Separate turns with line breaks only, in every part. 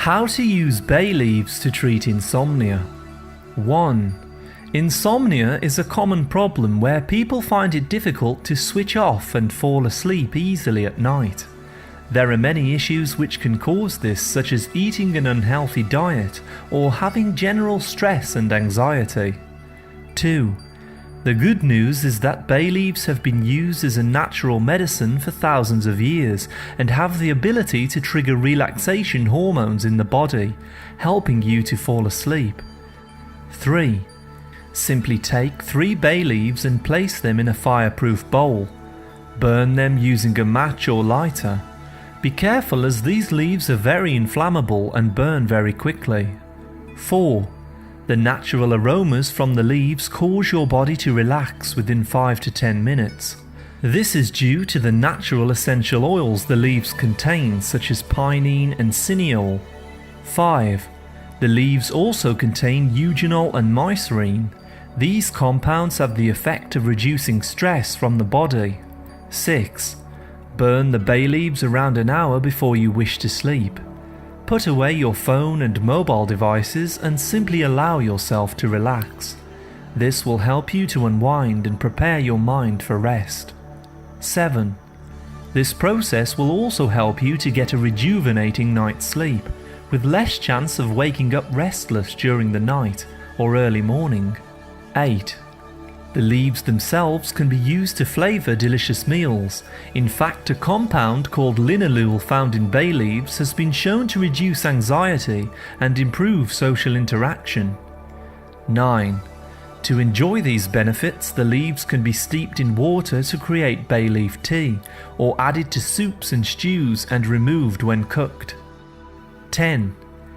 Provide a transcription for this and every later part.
How to use bay leaves to treat insomnia. 1. Insomnia is a common problem where people find it difficult to switch off and fall asleep easily at night. There are many issues which can cause this, such as eating an unhealthy diet or having general stress and anxiety. 2. The good news is that bay leaves have been used as a natural medicine for thousands of years and have the ability to trigger relaxation hormones in the body, helping you to fall asleep. 3. Simply take 3 bay leaves and place them in a fireproof bowl. Burn them using a match or lighter. Be careful as these leaves are very inflammable and burn very quickly. 4. The natural aromas from the leaves cause your body to relax within 5 to 10 minutes. This is due to the natural essential oils the leaves contain, such as pinene and cineole. 5. The leaves also contain eugenol and mycrene. These compounds have the effect of reducing stress from the body. 6. Burn the bay leaves around an hour before you wish to sleep. Put away your phone and mobile devices and simply allow yourself to relax. This will help you to unwind and prepare your mind for rest. 7. This process will also help you to get a rejuvenating night's sleep, with less chance of waking up restless during the night or early morning. 8. The leaves themselves can be used to flavour delicious meals. In fact, a compound called linalool found in bay leaves has been shown to reduce anxiety and improve social interaction. 9. To enjoy these benefits, the leaves can be steeped in water to create bay leaf tea, or added to soups and stews and removed when cooked. 10.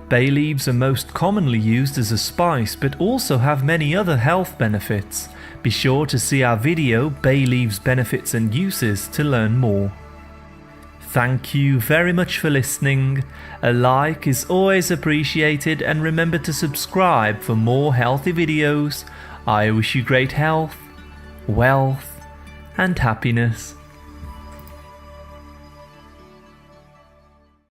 Bay leaves are most commonly used as a spice but also have many other health benefits. Be sure to see our video, Bay Leaves Benefits and Uses, to learn more. Thank you very much for listening. A like is always appreciated, and remember to subscribe for more healthy videos. I wish you great health, wealth and happiness.